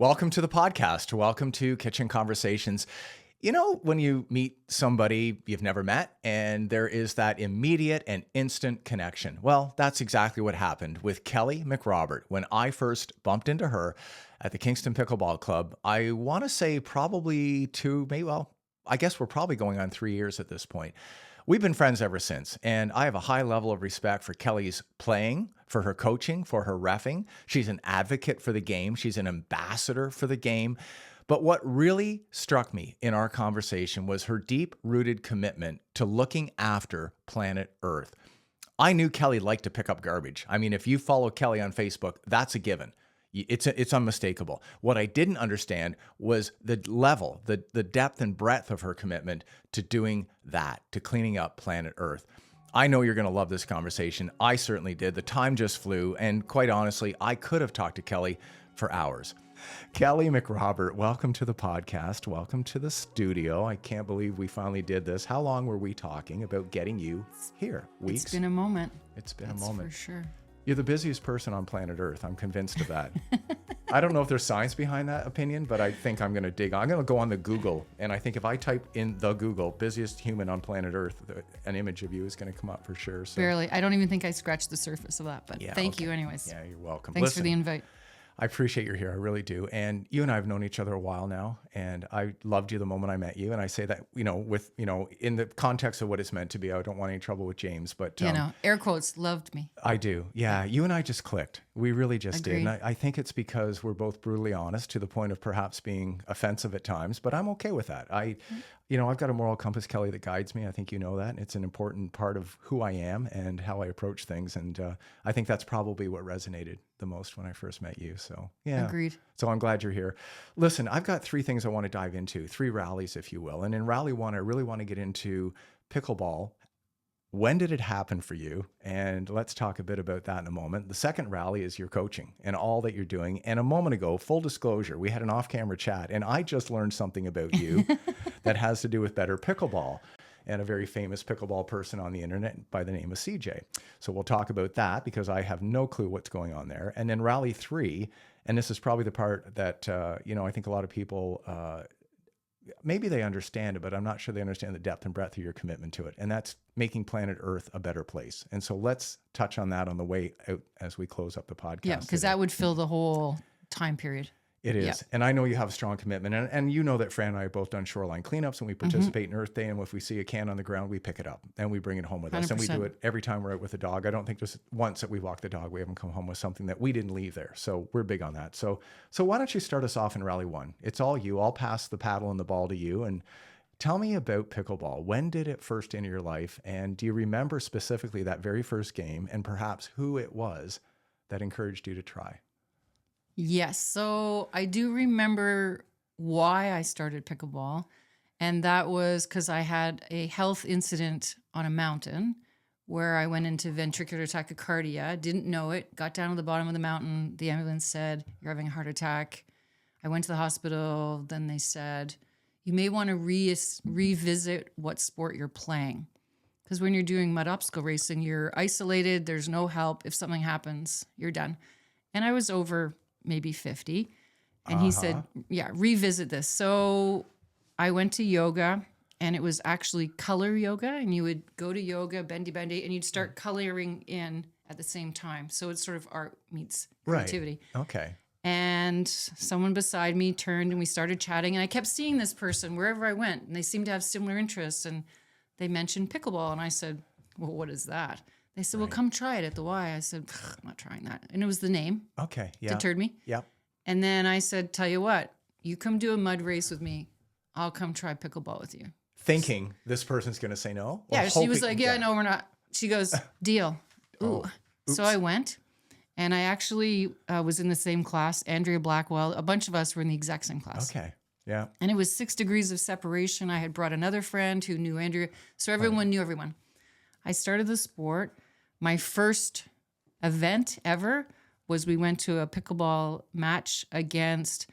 Welcome to the podcast. Welcome to Kitchen Conversations. You know, when you meet somebody you've never met and there is that immediate and instant connection. Well, that's exactly what happened with Kelli McRobert. When I first bumped into her at the Kingston Pickleball Club, I want to say probably I guess we're probably going on 3 years at this point. We've been friends ever since, and I have a high level of respect for Kelli's playing, for her coaching, for her reffing. She's an advocate for the game. She's an ambassador for the game. But what really struck me in our conversation was her deep-rooted commitment to looking after planet Earth. I knew Kelli liked to pick up garbage. I mean, if you follow Kelli on Facebook, that's a given. It's unmistakable. What I didn't understand was the level, the depth and breadth of her commitment to doing that, to cleaning up planet Earth. I know you're going to love this conversation. I certainly did. The time just flew. And quite honestly, I could have talked to Kelli for hours. Kelli McRobert, welcome to the podcast. Welcome to the studio. I can't believe we finally did this. How long were we talking about getting you here? Weeks? It's been a moment. It's been a moment. For sure. You're the busiest person on planet Earth. I'm convinced of that. I don't know if there's science behind that opinion, but I think I'm going to dig. I'm going to go on the Google, and I think if I type in the Google, busiest human on planet Earth, an image of you is going to come up for sure. So. Barely. I don't even think I scratched the surface of that, but thank you anyways. Yeah, you're welcome. Thanks for the invite. I appreciate you're here. I really do. And you and I have known each other a while now, and I loved you the moment I met you. And I say that, in the context of what it's meant to be. I don't want any trouble with James, but air quotes, loved me. I do. Yeah. You and I just clicked. We really just Agreed. did. And I think it's because we're both brutally honest to the point of perhaps being offensive at times, but I'm okay with that. I've got a moral compass, Kelli, that guides me. I think you know that. It's an important part of who I am and how I approach things. And I think that's probably what resonated the most when I first met you. So, yeah. Agreed. So I'm glad you're here. Listen, I've got 3 things I want to dive into, 3 rallies, if you will. And in rally 1, I really want to get into pickleball. When did it happen for you? And let's talk a bit about that in a moment. The second rally is your coaching and all that you're doing. And a moment ago, full disclosure, we had an off-camera chat, and I just learned something about you that has to do with better pickleball and a very famous pickleball person on the internet by the name of CJ. So we'll talk about that because I have no clue what's going on there. And then rally 3, and this is probably the part that, I think a lot of people, maybe they understand it, but I'm not sure they understand the depth and breadth of your commitment to it. And that's making planet Earth a better place. And so let's touch on that on the way out as we close up the podcast. Yeah, because that would fill the whole time period. It is. Yeah. And I know you have a strong commitment. And you know that Fran and I have both done shoreline cleanups, and we participate in Earth Day. And if we see a can on the ground, we pick it up and we bring it home with us. 100%. And we do it every time we're out with a dog. I don't think there's once that we walk the dog, we haven't come home with something that we didn't leave there. So we're big on that. So why don't you start us off in rally 1? It's all you. I'll pass the paddle and the ball to you. And tell me about pickleball. When did it first enter your life? And do you remember specifically that very first game and perhaps who it was that encouraged you to try? Yes. So I do remember why I started pickleball. And that was because I had a health incident on a mountain where I went into ventricular tachycardia, didn't know it, got down to the bottom of the mountain. The ambulance said, "You're having a heart attack." I went to the hospital. Then they said, "You may want to revisit what sport you're playing." Because when you're doing mud obstacle racing, you're isolated. There's no help. If something happens, you're done. And I was over maybe 50. And he said, revisit this. So I went to yoga, and it was actually color yoga. And you would go to yoga, bendy, and you'd start coloring in at the same time. So it's sort of art meets creativity. Right. Okay. And someone beside me turned, and we started chatting. And I kept seeing this person wherever I went. And they seemed to have similar interests. And they mentioned pickleball. And I said, "Well, what is that?" They said, "Well, come try it at the Y." I said, "I'm not trying that." And it was the name. Okay. Yeah. Deterred me. Yep. And then I said, "Tell you what, you come do a mud race with me. I'll come try pickleball with you." Thinking this person's going to say no? Yeah, she was like, no, we're not. She goes, "Deal." Ooh. So I went, and I actually was in the same class. Andrea Blackwell, a bunch of us were in the exact same class. Okay. Yeah. And it was 6 degrees of separation. I had brought another friend who knew Andrea. So everyone knew everyone. I started the sport. My first event ever was we went to a pickleball match against,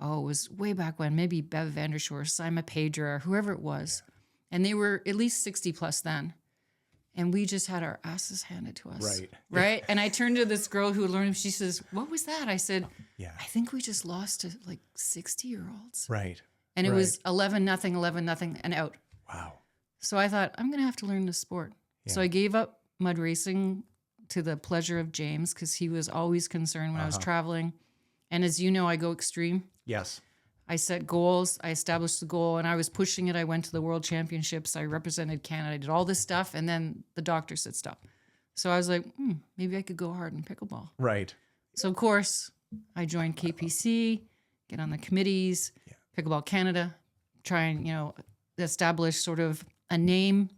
it was way back when, maybe Bev Vandershoor, Sima Pedra, whoever it was. And they were at least 60 plus then. And we just had our asses handed to us. Right. Right. And I turned to this girl who learned, she says, what was that? I said, Yeah. I think we just lost to like 60-year-olds. Right. And it was 11-0, and out. Wow. So I thought, I'm going to have to learn this sport. Yeah. So I gave up mud racing to the pleasure of James because he was always concerned when I was traveling. And as you know, I go extreme. Yes. I set goals. I established the goal and I was pushing it. I went to the World Championships. I represented Canada. I did all this stuff. And then the doctor said stop. So I was like, maybe I could go hard in pickleball. Right. So, of course, I joined KPC, get on the committees, Pickleball Canada, try and, establish sort of a name.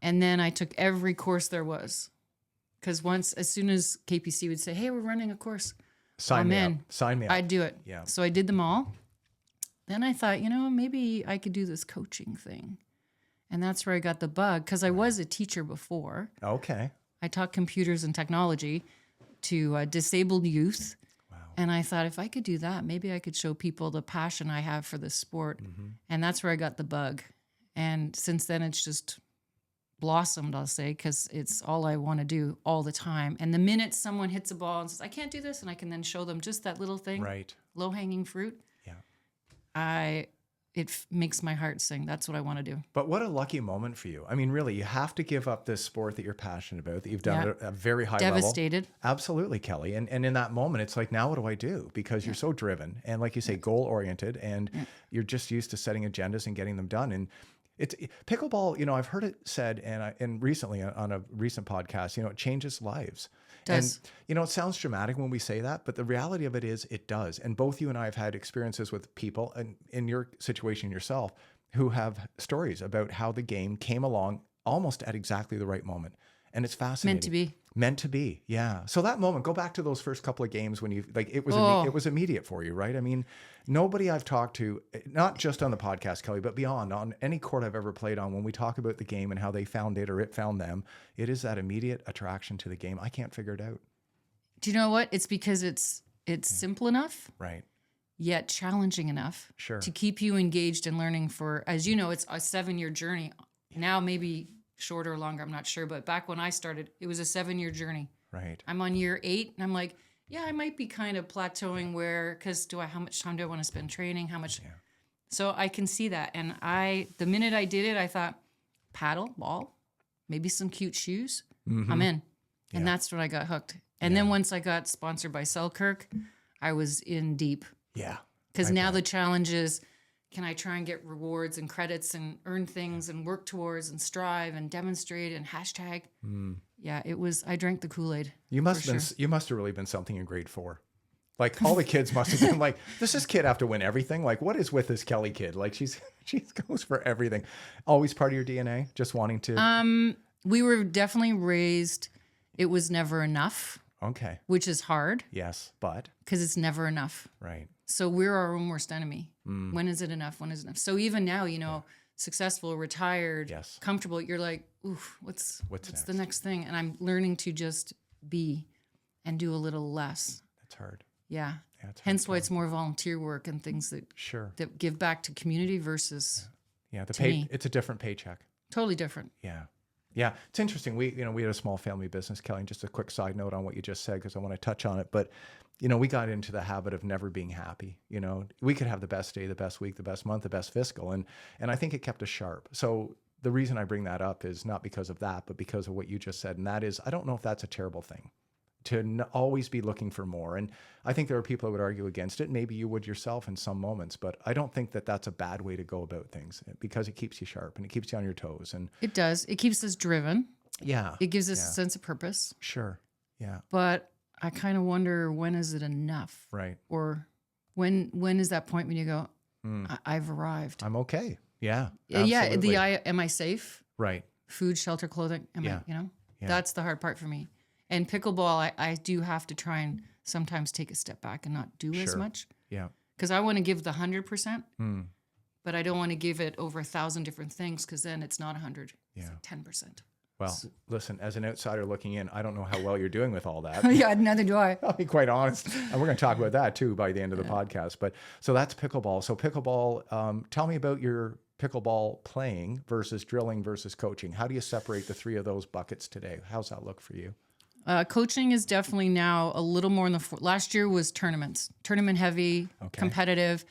And then I took every course there was. Because as soon as KPC would say, hey, we're running a course, Sign me up. I'd do it. Yeah. So I did them all. Then I thought, maybe I could do this coaching thing. And that's where I got the bug because I was a teacher before. Okay. I taught computers and technology to disabled youth. Wow. And I thought if I could do that, maybe I could show people the passion I have for this sport. And that's where I got the bug. And since then, it's just blossomed, I'll say, because it's all I want to do all the time. And the minute someone hits a ball and says, I can't do this, and I can then show them just that little thing, Right. low-hanging fruit, it makes my heart sing. That's what I want to do. But what a lucky moment for you. I mean, really, you have to give up this sport that you're passionate about, that you've done at a very high level. Devastated. Absolutely, Kelly. And in that moment, it's like, now what do I do? Because you're so driven and, like you say, goal-oriented, and you're just used to setting agendas and getting them done. And it's pickleball, I've heard it said, and recently on a recent podcast, it changes lives. Does. And, it sounds dramatic when we say that, but the reality of it is it does. And both you and I have had experiences with people, and in your situation yourself, who have stories about how the game came along almost at exactly the right moment. And it's fascinating. Meant to be. Meant to be. Yeah. So that moment, go back to those first couple of games when it was immediate for you, right? I mean, nobody I've talked to, not just on the podcast, Kelly, but beyond, on any court I've ever played on, when we talk about the game and how they found it or it found them, it is that immediate attraction to the game. I can't figure it out. Do you know what? It's because it's simple enough, Right. yet challenging enough to keep you engaged and learning for, as you know, it's a 7-year journey. Now maybe shorter or longer, I'm not sure. But back when I started, it was a 7-year journey. Right. I'm on year 8 and I'm like, I might be kind of plateauing because how much time do I want to spend training? How much? Yeah. So I can see that. And the minute I did it, I thought, paddle, ball, maybe some cute shoes. I'm in. And that's when I got hooked. And then once I got sponsored by Selkirk, I was in deep. Yeah. Because now the challenge is, can I try and get rewards and credits and earn things and work towards and strive and demonstrate and hashtag? Yeah, I drank the Kool-Aid. You must have really been something in grade 4. Like, all the kids must have been like, does this kid have to win everything? Like, what is with this Kelly kid? Like, she goes for everything. Always part of your DNA, just wanting to. We were definitely raised, it was never enough. Okay. Which is hard. Yes, but. Because it's never enough. Right. So we're our own worst enemy. When is it enough? When is it enough? So even now, successful, retired, comfortable, you're like, oof, what's the next thing? And I'm learning to just be and do a little less. That's hard. Yeah. Hence why it's more volunteer work and things that give back to community versus it's a different paycheck. Totally different. Yeah. Yeah, it's interesting. We had a small family business, Kelly. And just a quick side note on what you just said, because I want to touch on it. But, we got into the habit of never being happy. We could have the best day, the best week, the best month, the best fiscal. And I think it kept us sharp. So the reason I bring that up is not because of that, but because of what you just said. And that is, I don't know if that's a terrible thing, to always be looking for more. And I think there are people who would argue against it. Maybe you would yourself in some moments, but I don't think that that's a bad way to go about things, because it keeps you sharp and it keeps you on your toes. And it does. It keeps us driven. Yeah. It gives us a sense of purpose. Sure. Yeah. But I kind of wonder, when is it enough? Right. Or when is that point when you go, I've arrived. I'm okay. Yeah. Absolutely. Am I safe? Right. Food, shelter, clothing. That's the hard part for me. And pickleball, I do have to try and sometimes take a step back and not do as much. Yeah. Because I want to give the 100%, but I don't want to give it over 1,000 different things, because then it's not 100. It's like 10%. Well, listen, as an outsider looking in, I don't know how well you're doing with all that. Yeah, neither do I. I'll be quite honest. And we're going to talk about that too by the end of the podcast. But so that's pickleball. So pickleball, tell me about your pickleball playing versus drilling versus coaching? How do you separate the three of those buckets today? How's that look for you? Coaching is definitely now a little more in the last year was tournament heavy, competitive,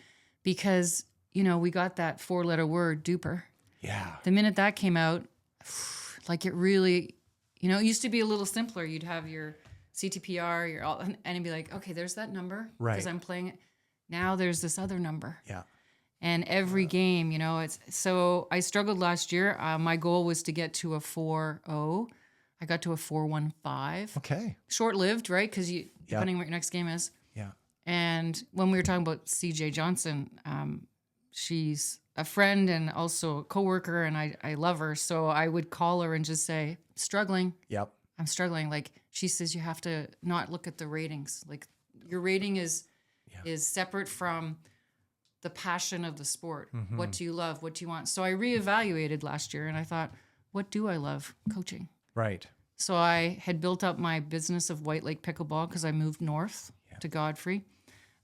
because, we got that 4-letter word duper. Yeah. The minute that came out, like it really, it used to be a little simpler. You'd have your CTPR, and it'd be like, okay, there's that number because I'm playing it. Now there's this other number. Yeah. And every game, it's so I struggled last year. My goal was to get to a 4.0. I got to a 4.15. Okay. Short-lived, right? Because depending on what your next game is. Yeah. And when we were talking about CJ Johnson, she's a friend and also a coworker, and I love her. So I would call her and just say, struggling. Yep. I'm struggling. Like she says, you have to not look at the ratings. Like your rating is separate from the passion of the sport. Mm-hmm. What do you love? What do you want? So I reevaluated last year and I thought, what do I love? Coaching. Right. So I had built up my business of White Lake Pickleball because I moved north to Godfrey.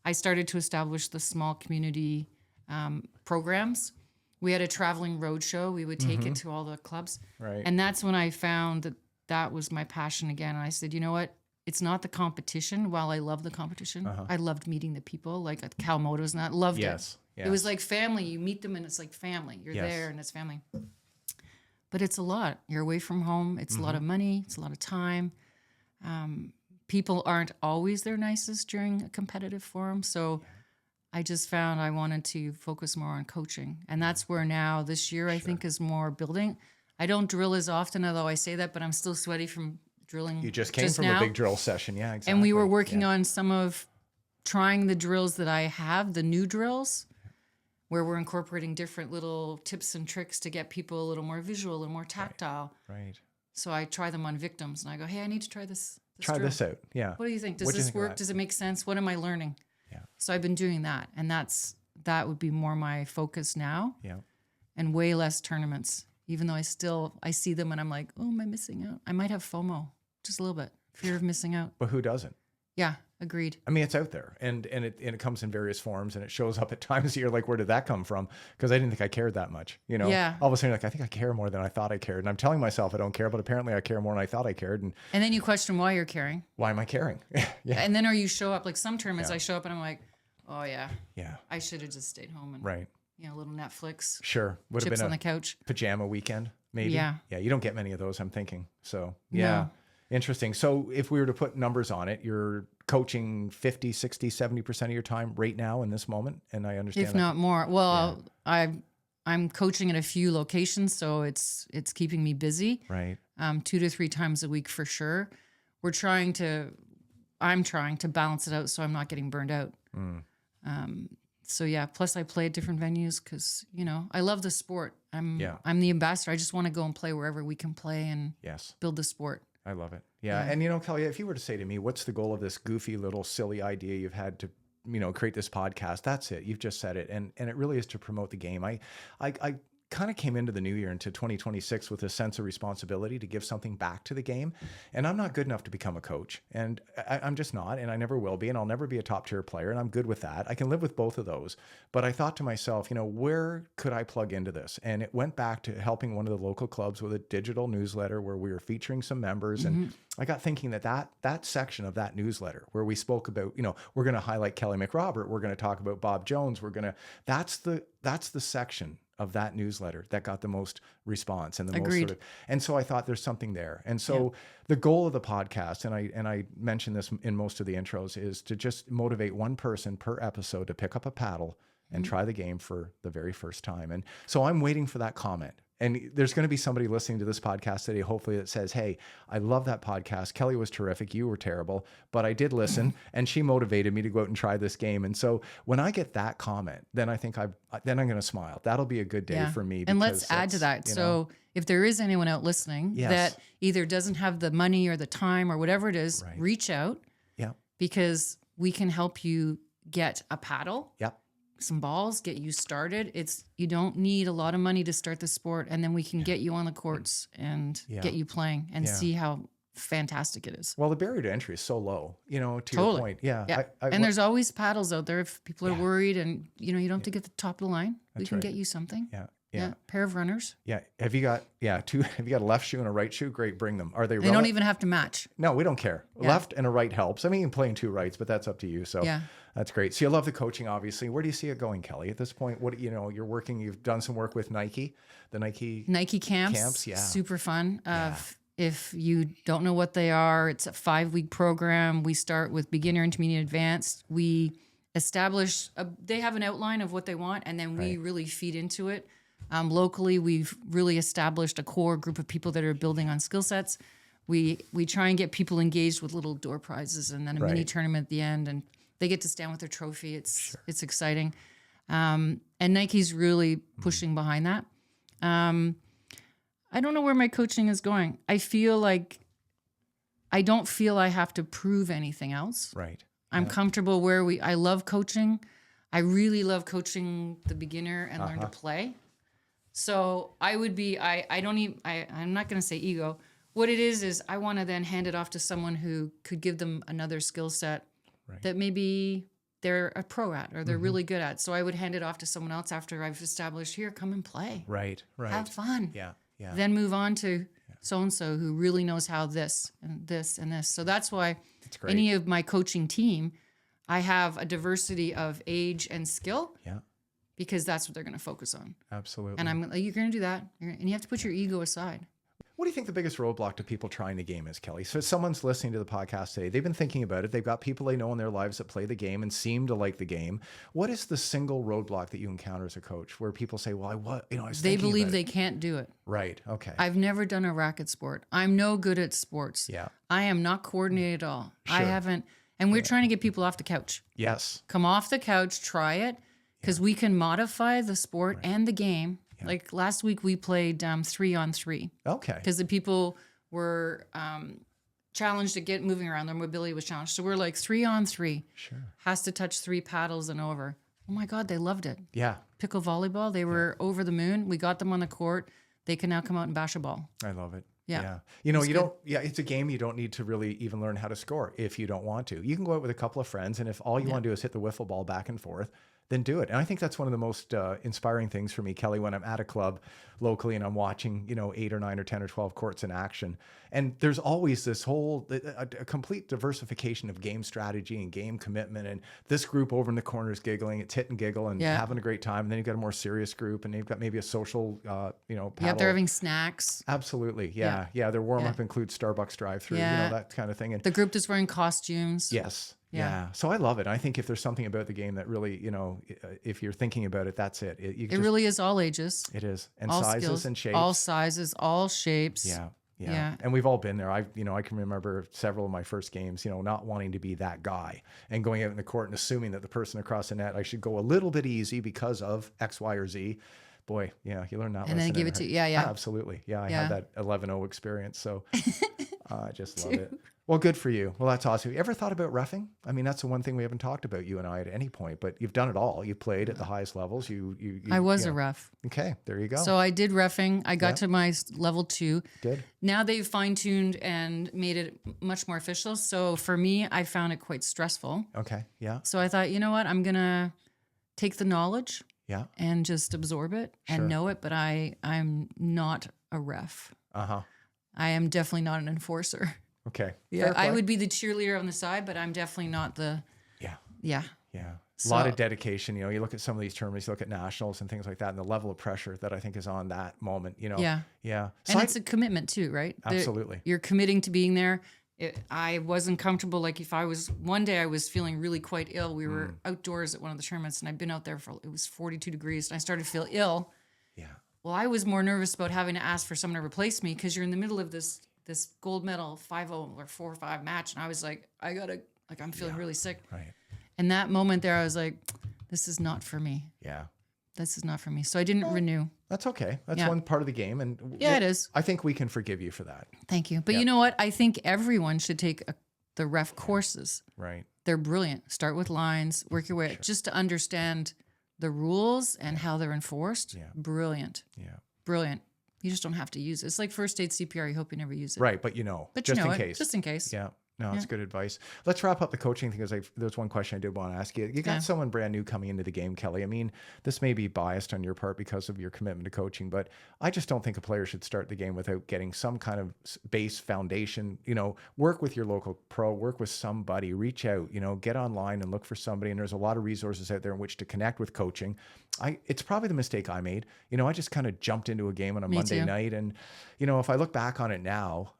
I started to establish the small community programs. We had a traveling road show. We would take it to all the clubs. Right. And that's when I found that was my passion again. And I said, you know what? It's not the competition. While I love the competition, I loved meeting the people, like at Cal Motors, and I loved it. Yes. It was like family. You meet them and it's like family. You're there and it's family. But it's a lot. You're away from home. It's a lot of money. It's a lot of time. People aren't always their nicest during a competitive forum. So I just found I wanted to focus more on coaching. And that's where now this year I think is more building. I don't drill as often, although I say that, but I'm still sweaty from drilling. You just came from a big drill session. Yeah, exactly. And we were working on some of trying the drills that I have, the new drills, where we're incorporating different little tips and tricks to get people a little more visual, a little more tactile. Right. So I try them on victims and I go, hey, I need to try this. Try drill. this out. Yeah. What do you think? Does this work? Does it make sense? What am I learning? Yeah. So I've been doing that. And that would be more my focus now. Yeah. And way less tournaments, even though I see them and I'm like, oh, am I missing out? I might have FOMO, just a little bit, fear of missing out. But who doesn't? Yeah. Agreed. I mean, it's out there and it comes in various forms and it shows up at times that you're like, where did that come from? Because I didn't think I cared that much, Yeah. All of a sudden, like, I think I care more than I thought I cared. And I'm telling myself I don't care, but apparently I care more than I thought I cared. And then you question why you're caring. Why am I caring? Yeah. And then you show up, like some tournaments I show up and I'm like, oh yeah. Yeah. I should have just stayed home and a little Netflix. Sure. Would have been on the couch. Pajama weekend, maybe. Yeah. Yeah. You don't get many of those, I'm thinking. So yeah. No. Interesting. So if we were to put numbers on it, you're coaching 50, 60, 70% of your time right now in this moment. And I understand if not more. Well, I'm coaching at a few locations, so it's keeping me busy. Right. 2 to 3 times a week for sure. I'm trying to balance it out so I'm not getting burned out. So yeah, plus I play at different venues because, I love the sport. I'm the ambassador. I just want to go and play wherever we can play and build the sport. I love it. Yeah. And, Kelly, if you were to say to me, what's the goal of this goofy little silly idea you've had to, create this podcast? That's it. You've just said it. And it really is to promote the game. I kind of came into the new year, into 2026, with a sense of responsibility to give something back to the game. And I'm not good enough to become a coach. And I'm just not, and I never will be, and I'll never be a top tier player. And I'm good with that. I can live with both of those. But I thought to myself, where could I plug into this? And it went back to helping one of the local clubs with a digital newsletter where we were featuring some members. And I got thinking that section of that newsletter where we spoke about, we're going to highlight Kelli McRobert. We're going to talk about Bob Jones. That's the section of that newsletter that got the most response and the most and so I thought there's something there. And so the goal of the podcast, and I mentioned this in most of the intros, is to just motivate one person per episode to pick up a paddle and try the game for the very first time. And so I'm waiting for that comment. And there's going to be somebody listening to this podcast today, hopefully, that says, hey, I love that podcast. Kelly was terrific. You were terrible. But I did listen, and she motivated me to go out and try this game. And so when I get that comment, then I think I'm going to smile. That'll be a good day for me. And let's add to that. So if there is anyone out listening that either doesn't have the money or the time or whatever it is, reach out. Yeah. Because we can help you get a paddle. Yep. Some balls, get you started. You don't need a lot of money to start the sport, and then we can get you on the courts and get you playing and see how fantastic it is. Well, the barrier to entry is so low, to your point. Yeah. And there's always paddles out there if people are worried and, you don't have to get the top of the line. We can get you something. Yeah. Yeah. Pair of runners. Yeah. Have you got have you got a left shoe and a right shoe? Great, bring them. Are they They don't even have to match. No, we don't care. Yeah. Left and a right helps. I mean, you can play in two rights, but that's up to you. So Yeah. that's great. So you love the coaching, obviously. Where do you see it going, Kelly? At this point, you're working, you've done some work with Nike, the Nike camps. Yeah. Super fun. If you don't know what they are, it's a 5-week program. We start with beginner, intermediate, advanced. We establish, they have an outline of what they want, and then we really feed into it. Locally, we've really established a core group of people that are building on skill sets. We try and get people engaged with little door prizes and then a mini tournament at the end, and they get to stand with their trophy. It's exciting. And Nike's really pushing behind that. I don't know where my coaching is going. I feel like I don't feel I have to prove anything else. Right. I'm comfortable where I love coaching. I really love coaching the beginner and learn to play. So I would be, I'm not going to say ego. What it is I want to then hand it off to someone who could give them another skill set that maybe they're a pro at or they're really good at. So I would hand it off to someone else after I've established, here, come and play. Right. Have fun. Yeah. Yeah. Then move on to so-and-so who really knows how this and this and this. So that's why any of my coaching team, I have a diversity of age and skill. Yeah. Because that's what they're going to focus on. Absolutely. And I'm like, you're going to do that. And you have to put your ego aside. What do you think the biggest roadblock to people trying the game is, Kelly? So if someone's listening to the podcast today, they've been thinking about it. They've got people they know in their lives that play the game and seem to like the game. What is the single roadblock that you encounter as a coach where people say, well, they believe they can't do it. Right. Okay. I've never done a racket sport. I'm no good at sports. Yeah. I am not coordinated at all. Sure. I haven't. And we're trying to get people off the couch. Yes. Come off the couch, try it, because we can modify the sport and the game. Yeah. Like last week we played 3-on-3. Okay. Because the people were challenged to get moving around. Their mobility was challenged. So we're like 3-on-3. Sure. Has to touch 3 paddles and over. Oh my God, they loved it. Yeah. Pickle volleyball, they were over the moon. We got them on the court. They can now come out and bash a ball. I love it. Yeah. It's a game you don't need to really even learn how to score if you don't want to. You can go out with a couple of friends, and if all you want to do is hit the wiffle ball back and forth, then do it. And I think that's one of the most inspiring things for me, Kelly, when I'm at a club locally and I'm watching, 8 or 9 or 10 or 12 courts in action. And there's always this whole a complete diversification of game strategy and game commitment. And this group over in the corner is giggling, it's hit and giggle and having a great time. And then you've got a more serious group and they've got maybe a social, paddle. Yeah, they're having snacks. Absolutely. Yeah. Their warm up includes Starbucks drive-through, that kind of thing. And the group that's wearing costumes. Yes. Yeah. So I love it. I think if there's something about the game that really, if you're thinking about it, that's it. It really is all ages. It is. And all sizes skills, and shapes. all sizes, all shapes. Yeah. And we've all been there. I can remember several of my first games, not wanting to be that guy and going out in the court and assuming that the person across the net, I should go a little bit easy because of X, Y, or Z. Boy, you learn that lesson. And then give it to, Absolutely. Yeah. I had that 11-0 experience. So I just love it. Well, good for you. Well, that's awesome. You ever thought about reffing? I mean, that's the one thing we haven't talked about, you and I, at any point, but you've done it all. You played at the highest levels. I was a ref. Okay, there you go. So I did reffing. I got to my level 2. Good. Now they've fine-tuned and made it much more official. So for me, I found it quite stressful. Okay, yeah. So I thought, you know what? I'm going to take the knowledge and just absorb it and know it, but I'm not a ref. Uh-huh. I am definitely not an enforcer. Okay. Yeah, I would be the cheerleader on the side, but I'm definitely not the. Yeah. A lot of dedication. You look at some of these tournaments, you look at nationals and things like that, and the level of pressure that I think is on that moment. Yeah. So and it's a commitment too, right? Absolutely. You're committing to being there. I wasn't comfortable. Like if one day I was feeling really quite ill. We were outdoors at one of the tournaments, and I'd been out there it was 42 degrees, and I started to feel ill. Yeah. Well, I was more nervous about having to ask for someone to replace me because you're in the middle of this gold medal 5-0 or 4-5 match. And I was like, I'm feeling really sick. Right. And that moment there, I was like, this is not for me. Yeah. This is not for me. So I didn't renew. That's okay. That's one part of the game. And it is. I think we can forgive you for that. Thank you. But you know what? I think everyone should take the ref courses. Right. They're brilliant. Start with lines, work your way just to understand the rules and how they're enforced. Yeah. Brilliant. Yeah. Brilliant. You just don't have to use it. It's like first aid CPR. You hope you never use it. Right, but But just you know in case. Just in case. Yeah. No, that's good advice. Let's wrap up the coaching thing because there's one question I did want to ask you. You got someone brand new coming into the game, Kelly. I mean, this may be biased on your part because of your commitment to coaching, but I just don't think a player should start the game without getting some kind of base foundation. You know, work with your local pro, work with somebody, reach out, you know, get online and look for somebody. And there's a lot of resources out there in which to connect with coaching. It's probably the mistake I made. You know, I just kind of jumped into a game on a Monday night. And, you know, if I look back on it now,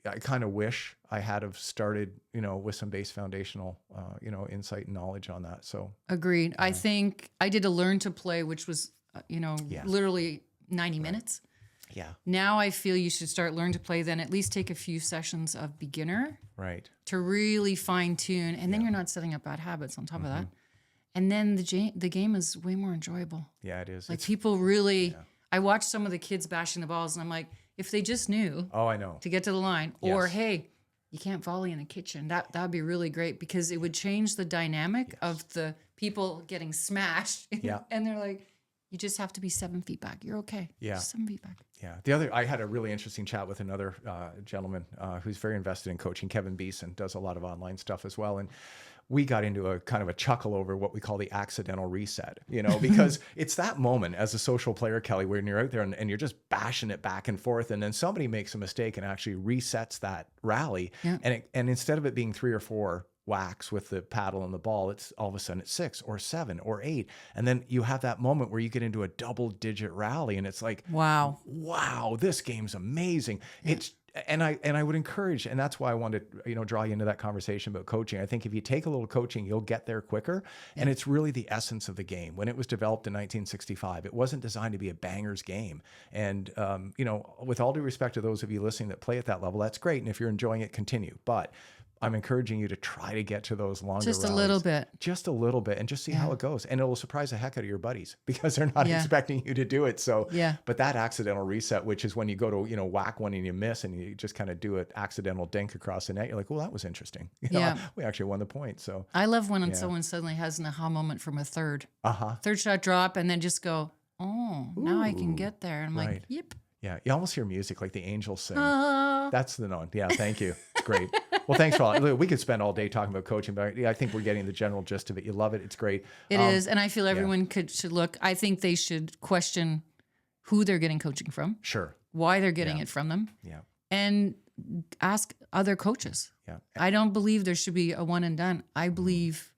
I kind of wish I had have started, you know, with some base foundational, you know, insight and knowledge on that. So agreed. I think I did a learn to play, which was, you know, literally 90 minutes. Yeah. Now I feel you should start learn to play, then at least take a few sessions of beginner. Right. To really fine tune. And then you're not setting up bad habits on top of that. And then the game is way more enjoyable. Yeah, it is. Like people really, I watch some of the kids bashing the balls and I'm like, if they just knew to get to the line, or hey, you can't volley in the kitchen, that would be really great because it would change the dynamic of the people getting smashed. Yeah. And they're like, you just have to be 7 feet back. You're okay. Yeah. Just 7 feet back. Yeah. I had a really interesting chat with another gentleman who's very invested in coaching, Kevin Beeson, does a lot of online stuff as well. And we got into a kind of a chuckle over what we call the accidental reset, you know, because it's that moment as a social player, Kelly, when you're out there and you're just bashing it back and forth. And then somebody makes a mistake and actually resets that rally. Yeah. And instead of it being 3 or 4 whacks with the paddle and the ball, it's all of a sudden it's 6 or 7 or 8. And then you have that moment where you get into a double-digit rally and it's like, wow, this game's amazing. Yeah. And I would encourage, and that's why I wanted to, you know, draw you into that conversation about coaching. I think if you take a little coaching, you'll get there quicker. Yeah. And it's really the essence of the game. When it was developed in 1965, it wasn't designed to be a banger's game. And, you know, with all due respect to those of you listening that play at that level, that's great. And if you're enjoying it, continue. But I'm encouraging you to try to get to those longer just rallies. Just a little bit and just see how it goes. And it'll surprise the heck out of your buddies because they're not expecting you to do it. So, but that accidental reset, which is when you go to, you know, whack one and you miss and you just kind of do an accidental dink across the net. You're like, well, that was interesting. You know, we actually won the point. So I love when someone suddenly has an aha moment from a third shot drop and then just go, now I can get there. And I'm like, yep. Yeah, you almost hear music like the angels sing. That's the note. Yeah, thank you. It's great. Well, thanks for all. We could spend all day talking about coaching, but I think we're getting the general gist of it. You love it. It's great. It is, and I feel everyone should look. I think they should question who they're getting coaching from. Sure. Why they're getting it from them. Yeah. And ask other coaches. Yeah. I don't believe there should be a one and done. I believe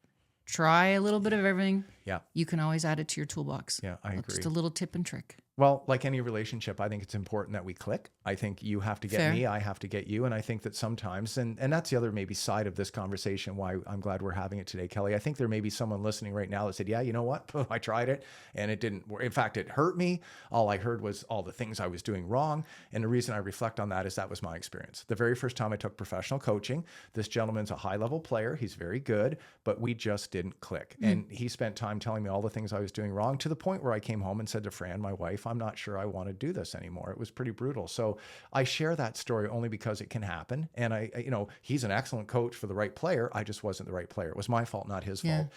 try a little bit of everything. Yeah. You can always add it to your toolbox. Yeah, I agree. Just a little tip and trick. Well, like any relationship, I think it's important that we click. I think you have to get me, I have to get you. And I think that sometimes, and that's the other maybe side of this conversation, why I'm glad we're having it today, Kelly. I think there may be someone listening right now that said, yeah, you know what? I tried it and it didn't work. In fact, it hurt me. All I heard was all the things I was doing wrong. And the reason I reflect on that is that was my experience. The very first time I took professional coaching, this gentleman's a high-level player. He's very good, but we just didn't click. And he spent time telling me all the things I was doing wrong to the point where I came home and said to Fran, my wife, I'm not sure I want to do this anymore. It was pretty brutal. So I share that story only because it can happen. And you know, he's an excellent coach for the right player. I just wasn't the right player. It was my fault, not his fault.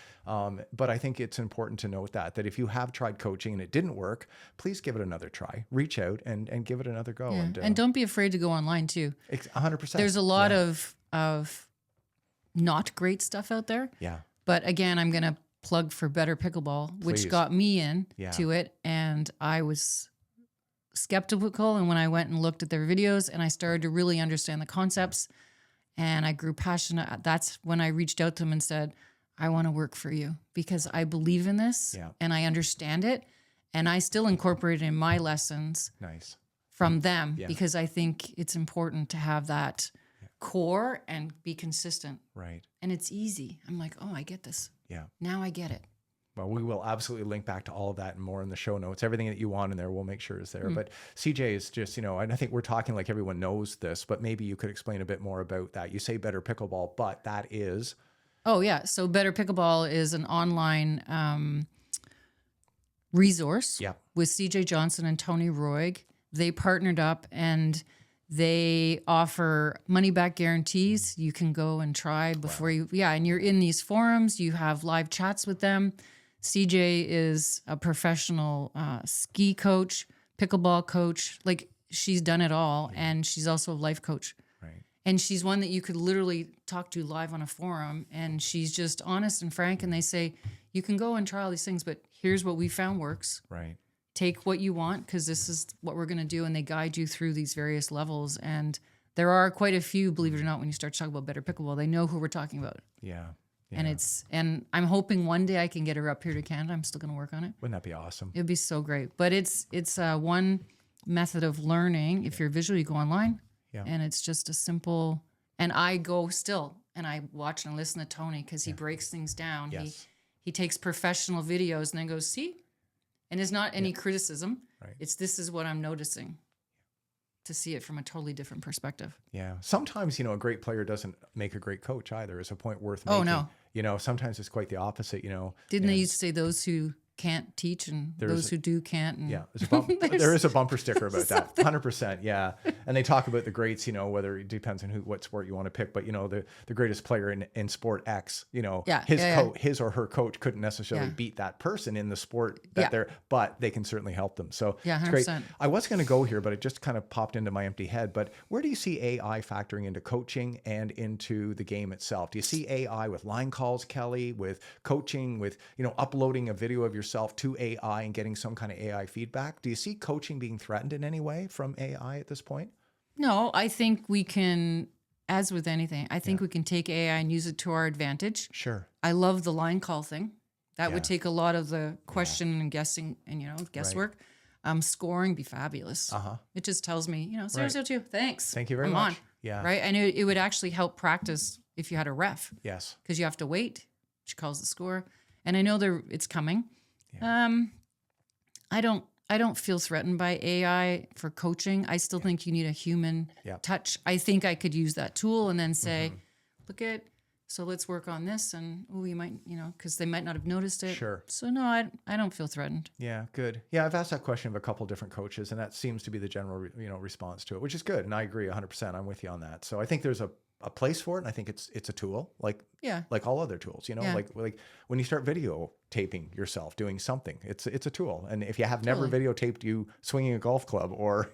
But I think it's important to note that if you have tried coaching and it didn't work, please give it another try. Reach out and give it another go. Yeah. And don't be afraid to go online too. 100%. There's a lot of not great stuff out there. Yeah. But again, I'm going to plug for Better Pickleball, which got me into it. And I was skeptical. And when I went and looked at their videos and I started to really understand the concepts and I grew passionate, that's when I reached out to them and said, I want to work for you because I believe in this and I understand it. And I still incorporate it in my lessons from them because I think it's important to have that core and be consistent. Right. And it's easy. I'm like, oh, I get this. Yeah. Now I get it. Well, we will absolutely link back to all of that and more in the show notes. Everything that you want in there, we'll make sure is there. But CJ is just, you know, and I think we're talking like everyone knows this, but maybe you could explain a bit more about that. You say Better Pickleball, but that is... Oh, yeah. So Better Pickleball is an online resource with CJ Johnson and Tony Roig. They partnered up and they offer money back guarantees. You can go and try before and you're in these forums. You have live chats with them. CJ is a professional ski coach, pickleball coach. Like she's done it all. And she's also a life coach. Right. And she's one that you could literally talk to live on a forum. And she's just honest and frank. And they say, you can go and try all these things, but here's what we found works. Right. Take what you want because this is what we're going to do. And they guide you through these various levels. And there are quite a few, believe it or not, when you start talking about Better Pickleball, they know who we're talking about. Yeah. And I'm hoping one day I can get her up here to Canada. I'm still going to work on it. Wouldn't that be awesome? It'd be so great. But it's one method of learning. If you're visual, you go online. Yeah. And it's just a simple, and I go still and I watch and listen to Tony because he breaks things down. Yes. He takes professional videos and then goes, see? And it's not any criticism. Right. It's this is what I'm noticing, to see it from a totally different perspective. Yeah. Sometimes, a great player doesn't make a great coach either. Is a point worth making. Oh, no. Sometimes it's quite the opposite, Didn't they used to say those who can't teach and those who do can't? And yeah. There is a bumper sticker about that. 100%. Yeah. And they talk about the greats, whether it depends on what sport you want to pick, but the greatest player in sport X, his or her coach couldn't necessarily beat that person in the sport that but they can certainly help them. So yeah, 100%. It's great. I was going to go here, but it just kind of popped into my empty head. But where do you see AI factoring into coaching and into the game itself? Do you see AI with line calls, Kelly, with coaching, with, uploading a video of yourself to AI and getting some kind of AI feedback? Do you see coaching being threatened in any way from AI at this point? No, I think we can, as with anything, I think we can take AI and use it to our advantage. Sure. I love the line call thing. That would take a lot of the question and guessing and, guesswork. Scoring be fabulous. It just tells me, 0-2, thanks. Thank you very I'm much. on. Yeah. Right. And it would actually help practice if you had a ref. Yes. Because you have to wait. She calls the score. And I know it's coming. Yeah. I don't feel threatened by AI for coaching. I still think you need a human touch. I think I could use that tool and then say, so let's work on this. And, you might, because they might not have noticed it. Sure. So no, I don't feel threatened. Yeah, good. Yeah, I've asked that question of a couple different coaches, and that seems to be the general, response to it, which is good. And I agree 100%. I'm with you on that. So I think there's a place for it, and I think it's a tool, like all other tools, like when you start videotaping yourself doing something, it's a tool. And if you have never videotaped you swinging a golf club or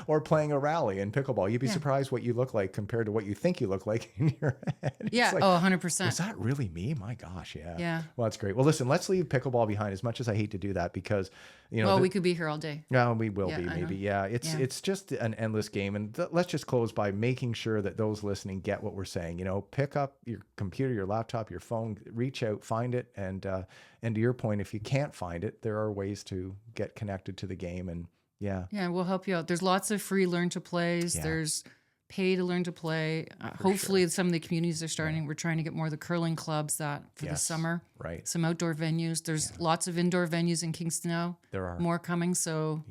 or playing a rally in pickleball, you'd be surprised what you look like compared to what you think you look like in your head. Yeah. Like, 100%. is that really me? My gosh. Yeah. Yeah. Well, that's great. Well, listen, let's leave pickleball behind, as much as I hate to do that, because we could be here all day. No, we will be maybe. Yeah. It's just an endless game. And let's just close by making sure that those listening get what we're saying. Pick up your computer, your laptop, your phone, reach out, find it. And to your point, if you can't find it, there are ways to get connected to the game. And yeah, we'll help you out. There's lots of free learn to plays. Yeah. There's pay to learn to play. Hopefully some of the communities are starting. We're trying to get more of the curling clubs for the summer. Right. Some outdoor venues. There's lots of indoor venues in Kingston now. There are more coming. So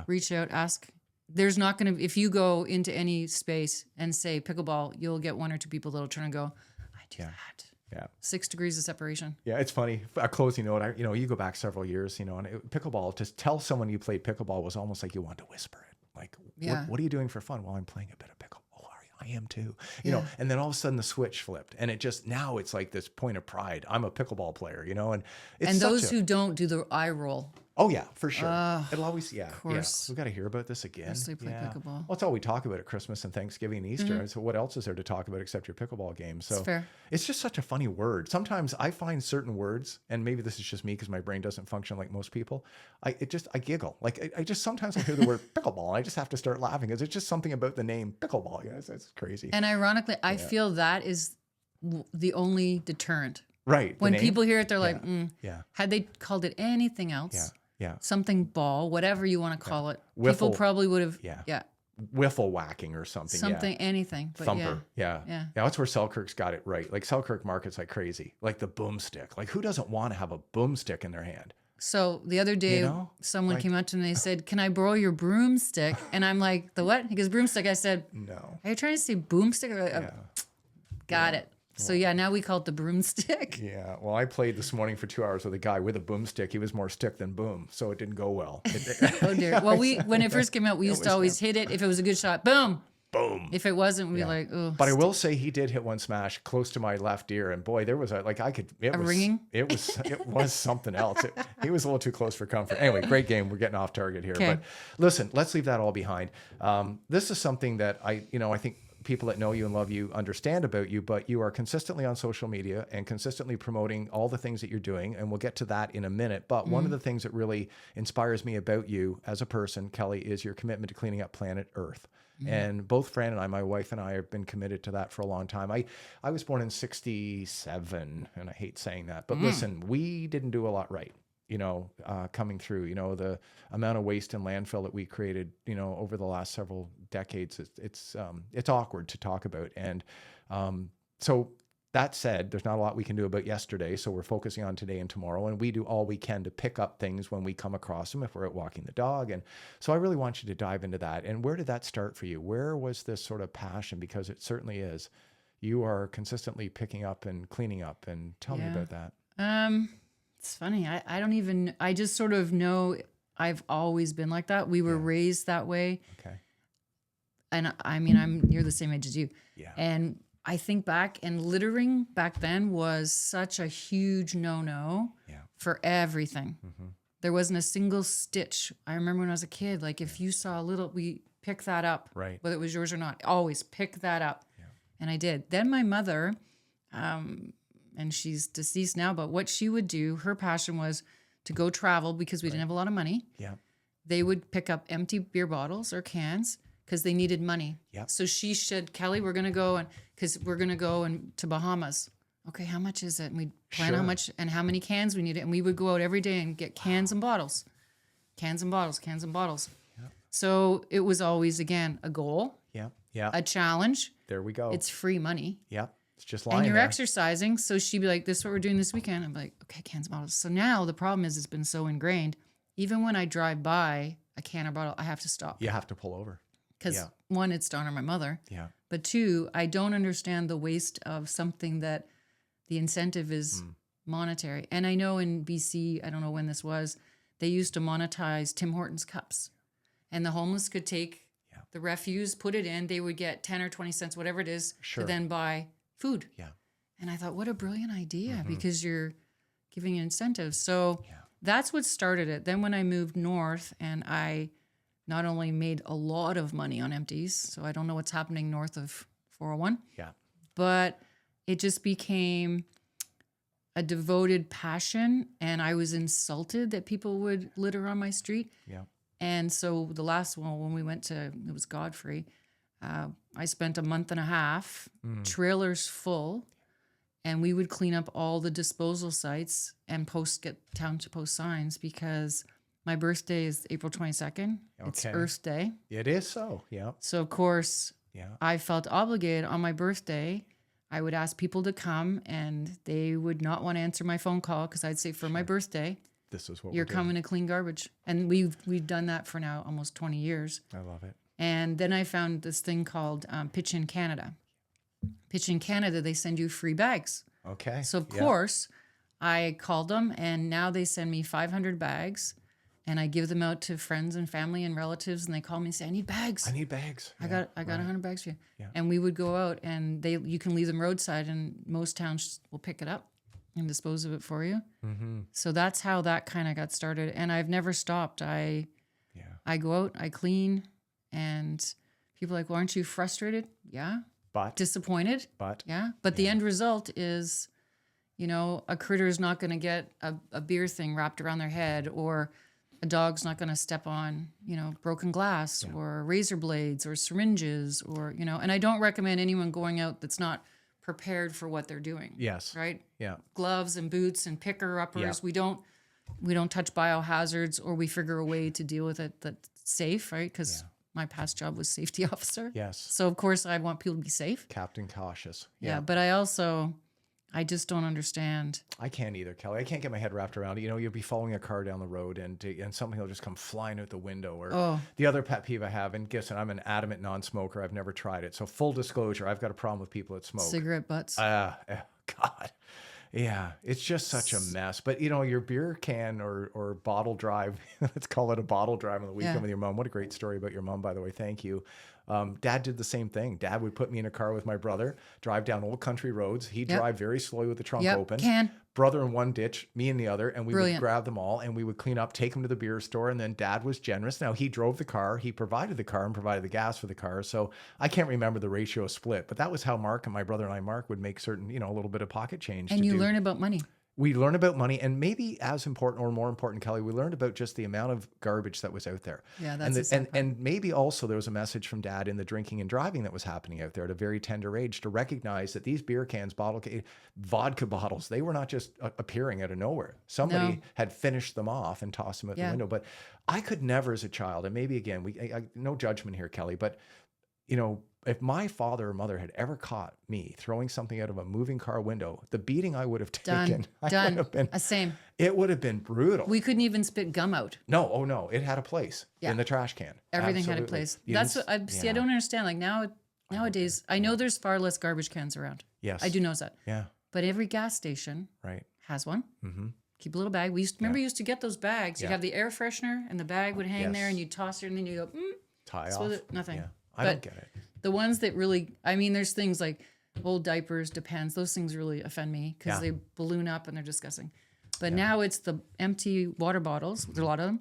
reach out, ask. There's not going to, if you go into any space and say pickleball, you'll get one or two people that'll turn and go, I do that. Yeah. 6 degrees of separation. Yeah. It's funny. A closing note, you go back several years, and pickleball, to tell someone you played pickleball was almost like you wanted to whisper it. Like, what are you doing for fun? Well, I'm playing a bit of pickleball. Oh, I am too. And then all of a sudden the switch flipped, and now it's like this point of pride. I'm a pickleball player, and it's and those who don't do the eye roll. Oh yeah, for sure. It'll always, of course. We got to hear about this again. Play pickleball. Well, it's all we talk about at Christmas and Thanksgiving and Easter. Mm-hmm. So what else is there to talk about except your pickleball game? So it's just such a funny word. Sometimes I find certain words, and maybe this is just me because my brain doesn't function like most people. I giggle. Like I just sometimes I hear the word pickleball, and I just have to start laughing because it's just something about the name pickleball. It's crazy. And ironically, I feel that is the only deterrent. Right. When people hear it, they're like, had they called it anything else? Yeah. Something ball, whatever you want to call it. Wiffle, people probably would have. Yeah. Wiffle whacking or something. Anything. But thumper. Yeah. That's where Selkirk's got it right. Like Selkirk markets like crazy. Like the boomstick. Like who doesn't want to have a boomstick in their hand? So the other day, someone came up to me and they said, "Can I borrow your broomstick?" And I'm like, "The what?" He goes, "Broomstick." I said, "No." Are you trying to say boomstick? Got it. So now we call it the broomstick. Yeah. Well, I played this morning for 2 hours with a guy with a boomstick. He was more stick than boom, so it didn't go well. Oh dear. Well, when it first came out, we used to always hit it. If it was a good shot, boom. Boom. If it wasn't, we'd be like, oh. But I will say he did hit one smash close to my left ear, and boy, there was ringing. It was something else. He was a little too close for comfort. Anyway, great game. We're getting off target here, but listen, let's leave that all behind. This is something that I think people that know you and love you understand about you, but you are consistently on social media and consistently promoting all the things that you're doing. And we'll get to that in a minute. But one of the things that really inspires me about you as a person, Kelli, is your commitment to cleaning up planet Earth. And both Fran and I, my wife and I, have been committed to that for a long time. I was born in 67, and I hate saying that, but listen, we didn't do a lot right, coming through, the amount of waste and landfill that we created, over the last several decades. It's awkward to talk about. And so that said, there's not a lot we can do about yesterday. So we're focusing on today and tomorrow, and we do all we can to pick up things when we come across them, if we're out walking the dog. And so I really want you to dive into that. And where did that start for you? Where was this sort of passion? Because it certainly is. You are consistently picking up and cleaning up. And tell me about that. It's funny. I just sort of know I've always been like that. We were raised that way. Okay. And I mean, you're the same age as you. Yeah. And I think back, and littering back then was such a huge no-no for everything. There wasn't a single stitch. I remember when I was a kid, like if you saw a little, we pick that up, right, whether it was yours or not, always pick that up. Yeah. And I did. Then my mother, and she's deceased now, but what she would do, her passion was to go travel because we didn't have a lot of money. Yeah. They would pick up empty beer bottles or cans because they needed money. Yep. So she said, Kelli, we're going to go to Bahamas. Okay, how much is it? And we'd plan how much and how many cans we needed. And we would go out every day and get cans and bottles. Cans and bottles, cans and bottles. Yep. So it was always, again, a goal. Yeah. Yeah. A challenge. There we go. It's free money. Yeah. It's just lying and you're there. exercising. So she'd be like, this is what we're doing this weekend. I'm like, okay, cans and bottles. So now the problem is it's been so ingrained. Even when I drive by a can or bottle, I have to stop. You have to pull over. Because one, it's to honor my mother. Yeah. But two, I don't understand the waste of something that the incentive is monetary. And I know in BC, I don't know when this was, they used to monetize Tim Hortons cups. And the homeless could take the refuse, put it in, they would get 10 or 20 cents, whatever it is, to then buy food. Yeah. And I thought, what a brilliant idea, because you're giving incentives. So that's what started it. Then when I moved north, and I not only made a lot of money on empties, so I don't know what's happening north of 401. Yeah. But it just became a devoted passion, and I was insulted that people would litter on my street. Yeah. And so the last one, when we went to, it was Godfrey, I spent a month and a half, trailers full, and we would clean up all the disposal sites and get town to post signs, because my birthday is April 22nd. Okay. It's Earth Day. It is so, yeah. So, of course, I felt obligated on my birthday. I would ask people to come, and they would not want to answer my phone call because I'd say, for my birthday, this is what you're coming to clean garbage. And we've done that for now almost 20 years. I love it. And then I found this thing called Pitch in Canada. Pitch in Canada, they send you free bags. Okay. So, of course, I called them, and now they send me 500 bags. And I give them out to friends and family and relatives, and they call me and say, I need bags. I need bags. I got 100 bags for you. Yeah. And we would go out, and you can leave them roadside, and most towns will pick it up and dispose of it for you. So that's how that kind of got started. And I've never stopped. I go out, I clean, and people are like, well, aren't you frustrated? Yeah. But disappointed? But yeah. But the end result is, a critter is not going to get a beer thing wrapped around their head, or a dog's not going to step on, broken glass or razor blades or syringes, or, and I don't recommend anyone going out that's not prepared for what they're doing. Yes. Right? Yeah. Gloves and boots and picker-uppers. We don't touch biohazards, or we figure a way to deal with it that's safe, right? Because my past job was safety officer. Yes. So, of course, I want people to be safe. Captain Cautious. Yeah. But I just don't understand. I can't either, Kelli. I can't get my head wrapped around it. You'll be following a car down the road, and something will just come flying out the window. Or the other pet peeve I have, and listen, I'm an adamant non-smoker. I've never tried it. So full disclosure, I've got a problem with people that smoke. Cigarette butts. God. Yeah, it's just such a mess. But, your beer can or bottle drive, let's call it a bottle drive on the weekend with your mom. What a great story about your mom, by the way. Thank you. Dad did the same thing. Dad would put me in a car with my brother, drive down old country roads. He'd drive very slowly with the trunk open. Brother in one ditch, me in the other, and we would grab them all and we would clean up, take them to the beer store, and then Dad was generous. Now, he drove the car, he provided the car and provided the gas for the car. So I can't remember the ratio split, but that was how Mark and my brother and I, Mark, would make certain, a little bit of pocket change. And you learn about money. We learn about money, and maybe as important or more important, Kelly, we learned about just the amount of garbage that was out there. Yeah, that's and maybe also there was a message from Dad in the drinking and driving that was happening out there at a very tender age to recognize that these beer cans, vodka bottles, they were not just appearing out of nowhere. Somebody had finished them off and tossed them out the window. But I could never, as a child, and maybe again, no judgment here, Kelly, but if my father or mother had ever caught me throwing something out of a moving car window, the beating I would have taken, Same. It would have been brutal. We couldn't even spit gum out. No, oh no, it had a place in the trash can. Everything had a place. That's what I don't understand. Like nowadays, I know there's far less garbage cans around. Yes, I do know that. Yeah, but every gas station has one. Mm-hmm. Keep a little bag. We used to get those bags. You'd have the air freshener, and the bag would hang there, and you'd toss it, and then you go tie off. Nothing. Yeah. I don't get it. The ones that really, there's things like old diapers, Depends. Those things really offend me because they balloon up and they're disgusting. But now it's the empty water bottles, there's a lot of them,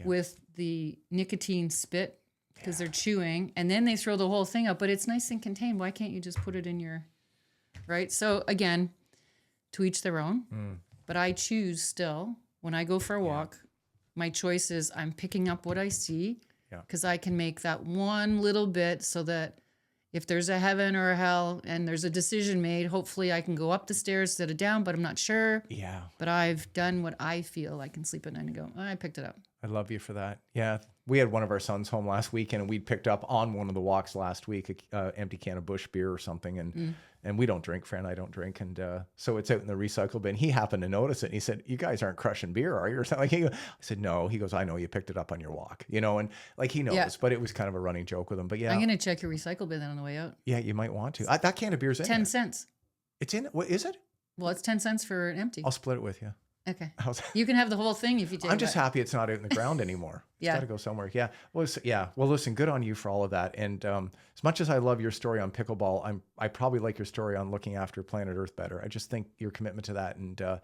with the nicotine spit because they're chewing. And then they throw the whole thing up. But it's nice and contained. Why can't you just put it in your, right? So again, to each their own. But I choose still, when I go for a walk, my choice is I'm picking up what I see. Because I can make that one little bit so that if there's a heaven or a hell and there's a decision made, hopefully I can go up the stairs instead of down, but I'm not sure. Yeah. But I've done what I feel I can sleep at night and go, I picked it up. I love you for that. Yeah. We had one of our sons home last weekend and we'd picked up on one of the walks last week, an empty can of Busch beer or something. And we don't drink, Fran, I don't drink. And so it's out in the recycle bin. He happened to notice it. And he said, you guys aren't crushing beer, are you? Or something. I said, no. He goes, I know you picked it up on your walk, and like he knows, but it was kind of a running joke with him. But I'm going to check your recycle bin then on the way out. Yeah, you might want to. That can of beer's in 10 cents. It's in it? What is it? Well, it's 10 cents for an empty. I'll split it with you. Okay. You can have the whole thing if you take it. I'm just happy it's not out in the ground anymore. It's got to go somewhere. Yeah. Well, Well, listen, good on you for all of that. And as much as I love your story on pickleball, I probably like your story on looking after planet Earth better. I just think your commitment to that. And do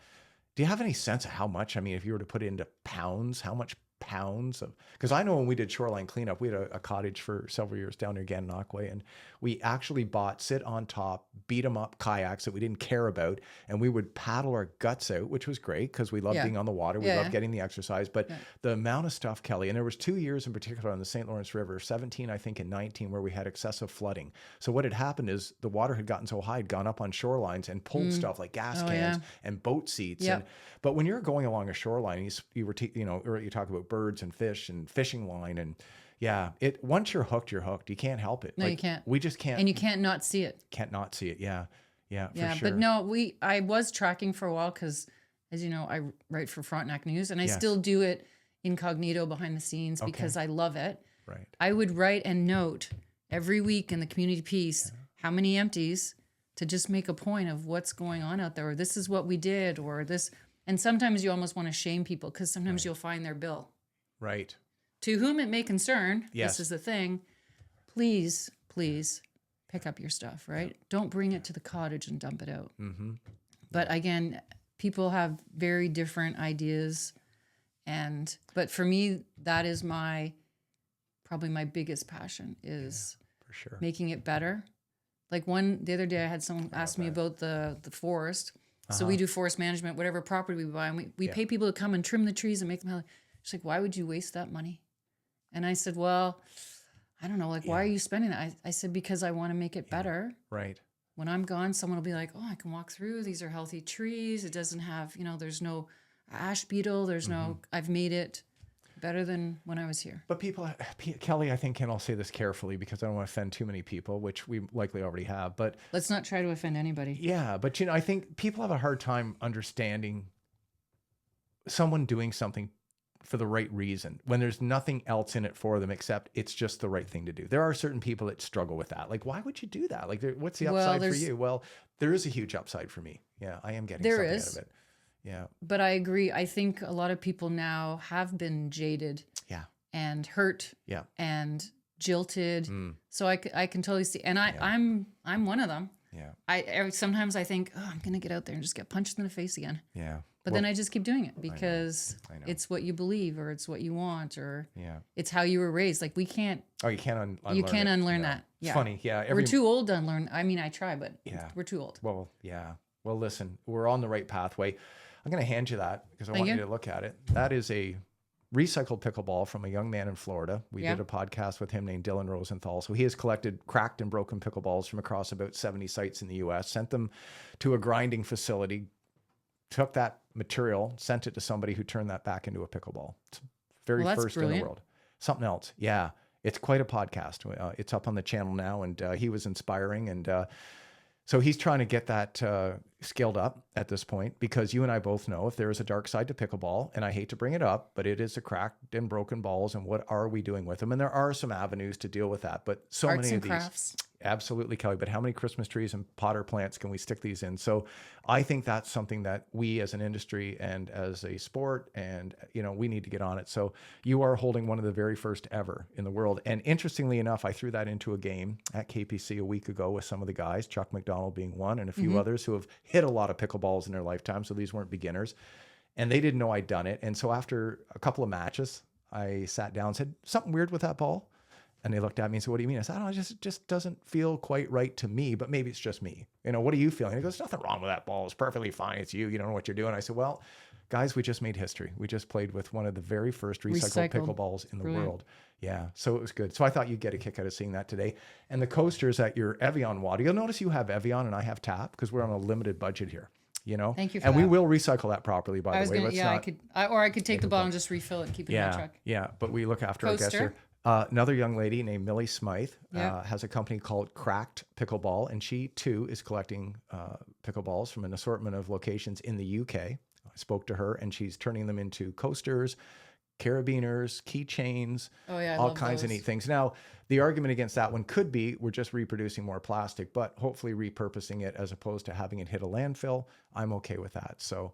you have any sense of how much, if you were to put it into pounds, how much pounds of, because I know when we did shoreline cleanup, we had a cottage for several years down near Gananoque, and we actually bought sit on top, beat 'em up kayaks that we didn't care about, and we would paddle our guts out, which was great because we loved being on the water, we loved getting the exercise, but the amount of stuff, Kelly, and there was 2 years in particular on the St. Lawrence River, 17 I think and 19, where we had excessive flooding. So what had happened is the water had gotten so high, had gone up on shorelines and pulled stuff like gas cans and boat seats. But when you're going along a shoreline, you talk about birds and fish and fishing line, and once you're hooked, you're hooked. You can't help it. No, you can't. We just can't. And you can't not see it. Can't not see it. Yeah, for sure. But no, I was tracking for a while because, as you know, I write for Frontenac News, and I still do it incognito behind the scenes because I love it. Right. I would write and note every week in the community piece how many empties, to just make a point of what's going on out there, or this is what we did, or this. And sometimes you almost want to shame people because sometimes you'll find their bill. Right. To whom it may concern, this is the thing, please pick up your stuff, right? Don't bring it to the cottage and dump it out. Mm-hmm. But again, people have very different ideas. But for me, that is probably my biggest passion is for sure. Making it better. Like the other day I had someone ask me about the forest. So we do forest management, whatever property we buy, and we pay people to come and trim the trees and make them healthy. She's like, why would you waste that money? And I said, well, I don't know. Like, why are you spending it? I said, because I want to make it better. Right. When I'm gone, someone will be like, oh, I can walk through. These are healthy trees. It doesn't have, there's no ash beetle. There's I've made it better than when I was here. But Kelly, I think, and I'll say this carefully because I don't want to offend too many people, which we likely already have, but let's not try to offend anybody. Yeah. But, I think people have a hard time understanding someone doing something for the right reason when there's nothing else in it for them except it's just the right thing to do. There are certain people that struggle with that. Like, why would you do that? Like, what's the upside for you? Well, there is a huge upside for me. Yeah, I am getting something out of it. Yeah. But I agree. I think a lot of people now have been jaded and hurt and jilted. So I can totally see. And I'm one of them. Yeah. Sometimes I think, oh, I'm going to get out there and just get punched in the face again. Yeah. But then I just keep doing it because I know. it's what you believe, or it's what you want, or Yeah. it's how you were raised. Like we can't. Oh, you can't unlearn You can't it. unlearn No. that. Yeah. It's funny. Yeah. We're too old to unlearn. I mean, I try, but we're too old. Well, yeah. Well, listen, we're on the right pathway. I'm going to hand you that because I Thank want you. you to look at it. That is a recycled pickleball from a young man in Florida. We did a podcast with him named Dylan Rosenthal. So he has collected cracked and broken pickleballs from across about 70 sites in the U.S., sent them to a grinding facility, took that material, sent it to somebody who turned that back into a pickleball. It's very first in the world. Something else. Yeah. It's quite a podcast. It's up on the channel now, and he was inspiring. And so he's trying to get that scaled up at this point, because you and I both know if there is a dark side to pickleball, and I hate to bring it up, but it is a cracked and broken balls, and what are we doing with them? And there are some avenues to deal with that, but so Arts many and of crafts. these. Absolutely, Kelly. But how many Christmas trees and potter plants can we stick these in? So I think that's something that we as an industry and as a sport, and we need to get on it. So you are holding one of the very first ever in the world. And interestingly enough, I threw that into a game at KPC a week ago with some of the guys, Chuck McDonald being one, and a few others who have hit a lot of pickleballs in their lifetime. So these weren't beginners, and they didn't know I'd done it. And so after a couple of matches, I sat down and said, something weird with that ball? And they looked at me and said, what do you mean? I said, I don't know, it just doesn't feel quite right to me, but maybe it's just me. What are you feeling? He goes, nothing wrong with that ball. It's perfectly fine. It's you. You don't know what you're doing. I said, well, guys, we just made history. We just played with one of the very first recycled pickleballs in the world. Yeah. So it was good. So I thought you'd get a kick out of seeing that today. And the coasters at your Evian water, you'll notice you have Evian and I have tap because we're on a limited budget here. Thank you for and that. we will recycle that properly, by the way. I could take the bottle and just refill it and keep it in my truck. Yeah, but we look after our guests here. Another young lady named Millie Smythe has a company called Cracked Pickleball, and she too is collecting pickleballs from an assortment of locations in the UK. I spoke to her, and she's turning them into coasters, carabiners, keychains, all kinds of neat things. Now, the argument against that one could be we're just reproducing more plastic, but hopefully repurposing it as opposed to having it hit a landfill. I'm okay with that. So,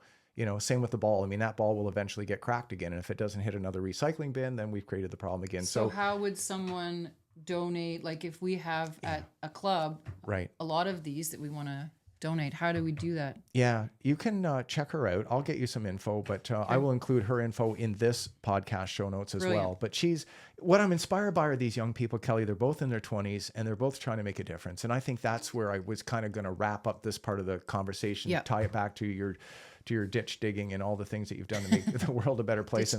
same with the ball. I mean, that ball will eventually get cracked again. And if it doesn't hit another recycling bin, then we've created the problem again. So how would someone donate? Like if we have at a club, a lot of these that we want to donate, how do we do that? Yeah, you can check her out. I'll get you some info, but I will include her info in this podcast show notes as well. But what I'm inspired by are these young people, Kelly. They're both in their 20s and they're both trying to make a difference. And I think that's where I was kind of going to wrap up this part of the conversation, tie it back to your ditch digging and all the things that you've done to make the world a better place.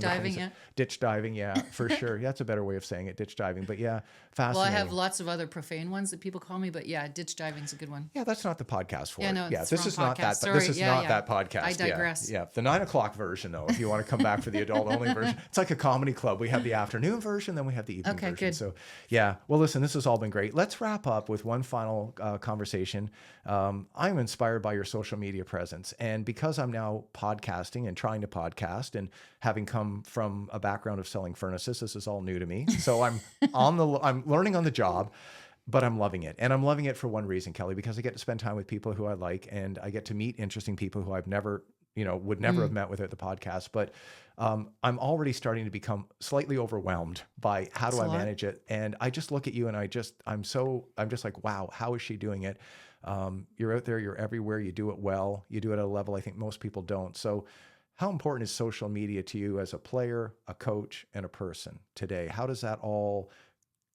Ditch diving, yeah, for sure. That's a better way of saying it, ditch diving. But yeah, fascinating. Well, I have lots of other profane ones that people call me, but yeah, ditch diving's a good one. Yeah, that's not the podcast for it. No, this is not that. Sorry. This is not that podcast. I digress. Yeah, the 9 o'clock version, though, if you want to come back for the adult only version. It's like a comedy club. We have the afternoon version, then we have the evening version. Good. So yeah, well, listen, this has all been great. Let's wrap up with one final conversation. I'm inspired by your social media presence, and because I'm now podcasting and trying to podcast, and having come from a background of selling furnaces, this is all new to me. So I'm learning on the job, but I'm loving it. And I'm loving it for one reason, Kelly, because I get to spend time with people who I like, and I get to meet interesting people who I've never, would never have met without the podcast. But I'm already starting to become slightly overwhelmed by how do I manage it. And I just look at you and I'm just like, wow, how is she doing it? You're out there, you're everywhere, you do it well, you do it at a level I think most people don't. So how important is social media to you as a player, a coach, and a person today? How does that all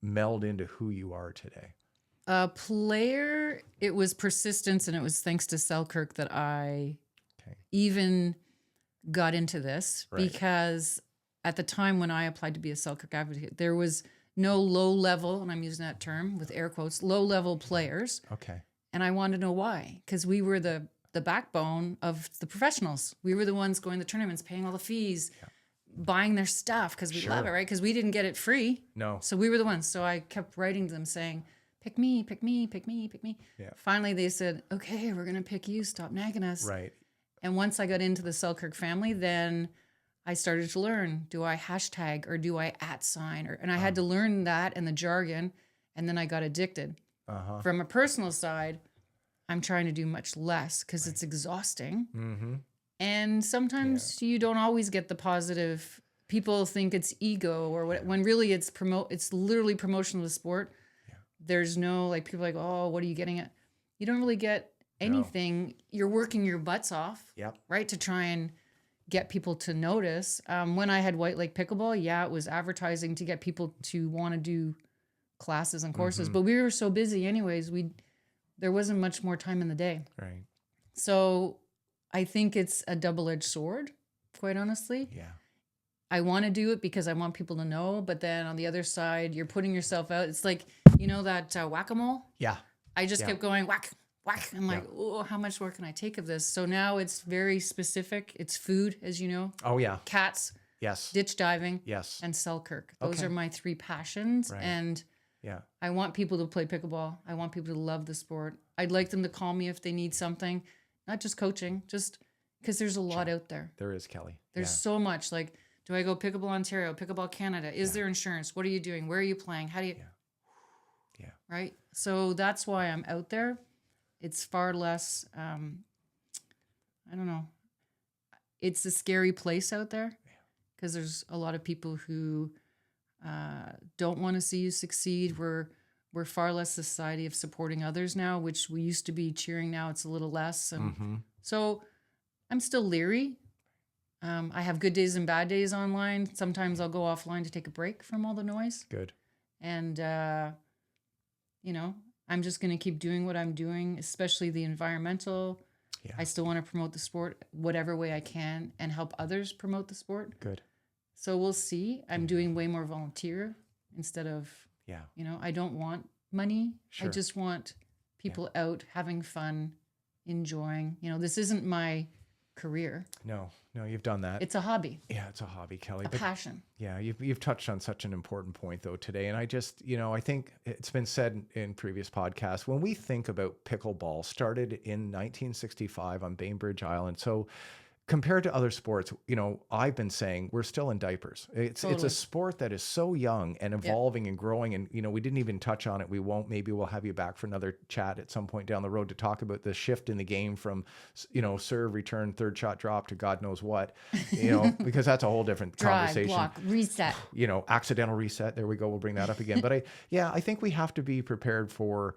meld into who you are today? A player, it was persistence, and it was thanks to Selkirk that I even got into this, because at the time when I applied to be a Selkirk advocate, there was no low level, and I'm using that term with air quotes, low level players. Okay. And I wanted to know why, because we were the backbone of the professionals. We were the ones going to the tournaments, paying all the fees, buying their stuff because we love it, right? Because we didn't get it free. No. So we were the ones. So I kept writing to them saying, pick me, pick me, pick me, pick me. Yeah. Finally, they said, okay, we're going to pick you. Stop nagging us. Right. And once I got into the Selkirk family, then I started to learn, do I hashtag or do I @sign? And I had to learn that and the jargon, and then I got addicted. From a personal side, I'm trying to do much less because it's exhausting. And sometimes you don't always get the positive people think it's ego or what, when really it's literally promotion of the sport. Yeah. There's no like people are like, oh, what are you getting at? You don't really get anything. You're working your butts off, Yep. right, to try and get people to notice. When I had White Lake Pickleball, it was advertising to get people to want to do classes and courses. But we were so busy anyways, there wasn't much more time in the day. Right. So I think it's a double-edged sword, quite honestly. Yeah. I want to do it because I want people to know, but then on the other side, you're putting yourself out. It's like, that whack-a-mole? Yeah. I just kept going whack, whack. I'm like, oh, how much more can I take of this? So now it's very specific. It's food, as you know. Oh, yeah. Cats, Yes. ditch diving, Yes. and Selkirk. Those Okay. are my 3 passions. Right. And Yeah. I want people to play pickleball. I want people to love the sport. I'd like them to call me if they need something, not just coaching, just because there's a lot out there. There is, Kelly. There's so much. Like, do I go Pickleball Ontario, Pickleball Canada? Is there insurance? What are you doing? Where are you playing? How do you... Yeah. Right? So that's why I'm out there. It's far less, I don't know. It's a scary place out there because there's a lot of people who don't want to see you succeed. We're far less society of supporting others now, which we used to be cheering. Now it's a little less. And so I'm still leery. I have good days and bad days online. Sometimes I'll go offline to take a break from all the noise. Good. And, I'm just going to keep doing what I'm doing, especially the environmental. Yeah. I still want to promote the sport whatever way I can and help others promote the sport. Good. So we'll see. I'm doing way more volunteer instead of, I don't want money. Sure. I just want people out having fun, enjoying. This isn't my career. No, you've done that. It's a hobby. Yeah, it's a hobby, Kelly. A passion. Yeah, you've touched on such an important point though today, and I just, I think it's been said in previous podcasts, when we think about pickleball, started in 1965 on Bainbridge Island. So compared to other sports, I've been saying we're still in diapers. It's a sport that is so young and evolving and growing. And, we didn't even touch on it. We won't. Maybe we'll have you back for another chat at some point down the road to talk about the shift in the game from, serve, return, third shot, drop to God knows what, because that's a whole different conversation. Block, reset. Accidental reset. There we go. We'll bring that up again. But I think we have to be prepared for,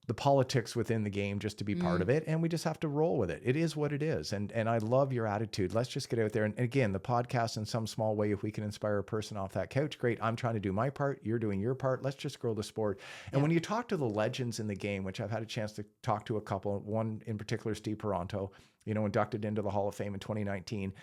the politics within the game just to be part of it. And we just have to roll with it. It is what it is. And I love your attitude. Let's just get out there. And again, the podcast in some small way, if we can inspire a person off that couch, great. I'm trying to do my part. You're doing your part. Let's just grow the sport. And when you talk to the legends in the game, which I've had a chance to talk to a couple, one in particular, Steve Peranto, inducted into the Hall of Fame in 2019,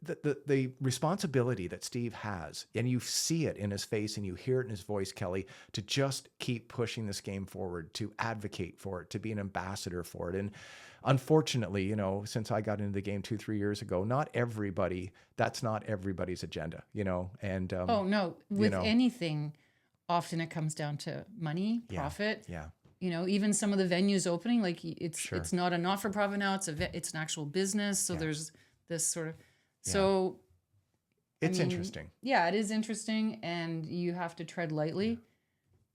the responsibility that Steve has, and you see it in his face and you hear it in his voice, Kelly, to just keep pushing this game forward, to advocate for it, to be an ambassador for it. And unfortunately, since I got into the game 2-3 years ago, that's not everybody's agenda, and oh no, with anything, often it comes down to money, profit. Yeah. Even some of the venues opening, like it's not a not-for-profit now, it's an actual business. So there's this sort of, so it's interesting. Yeah, it is interesting, and you have to tread lightly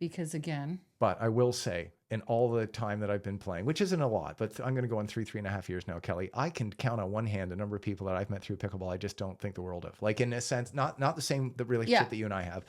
because again. But I will say, in all the time that I've been playing, which isn't a lot, but I'm going to go on 3.5 years now, Kelly, I can count on one hand the number of people that I've met through pickleball I just don't think the world of. Like in a sense, not the relationship that you and I have,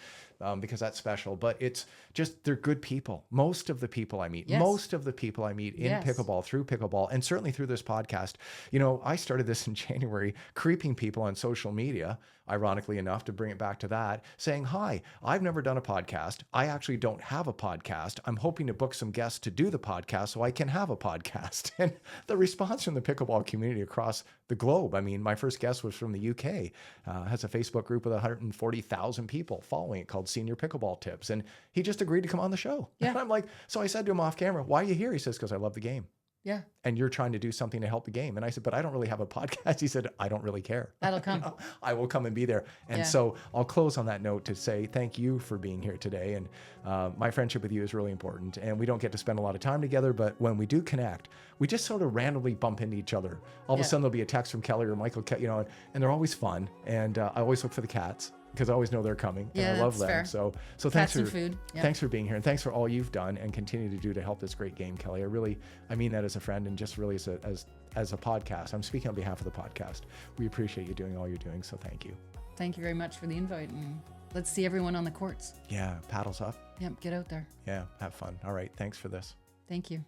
because that's special, but it's just they're good people. Most of the people I meet in pickleball, through pickleball, and certainly through this podcast. I started this in January, creeping people on social media, ironically enough, to bring it back to that, saying, hi, I've never done a podcast. I actually don't have a podcast. I'm hoping to book some guests to do the podcast so I can have a podcast. And the response from the pickleball community across the globe. I mean, my first guest was from the UK, has a Facebook group with 140,000 people following it called Senior Pickleball Tips. And he just agreed to come on the show. Yeah. And I'm like, so I said to him off camera, why are you here? He says, because I love the game. Yeah. And you're trying to do something to help the game. And I said, but I don't really have a podcast. He said, I don't really care. That'll come. I will come and be there. And so I'll close on that note to say thank you for being here today. And my friendship with you is really important. And we don't get to spend a lot of time together, but when we do connect, we just sort of randomly bump into each other. All of a sudden there'll be a text from Kelly or Michael, and they're always fun. And I always look for the cats, because I always know they're coming. Yeah, and I love them. Fair. So cats thanks for and food. Yeah. Thanks for being here, and thanks for all you've done and continue to do to help this great game, Kelly. I mean that as a friend and just really as a podcast. I'm speaking on behalf of the podcast. We appreciate you doing all you're doing, so thank you. thank you very much for the invite. And let's see everyone on the courts. Yeah, paddles up. Yep, get out there. Yeah, have fun. All right, thanks for this. Thank you.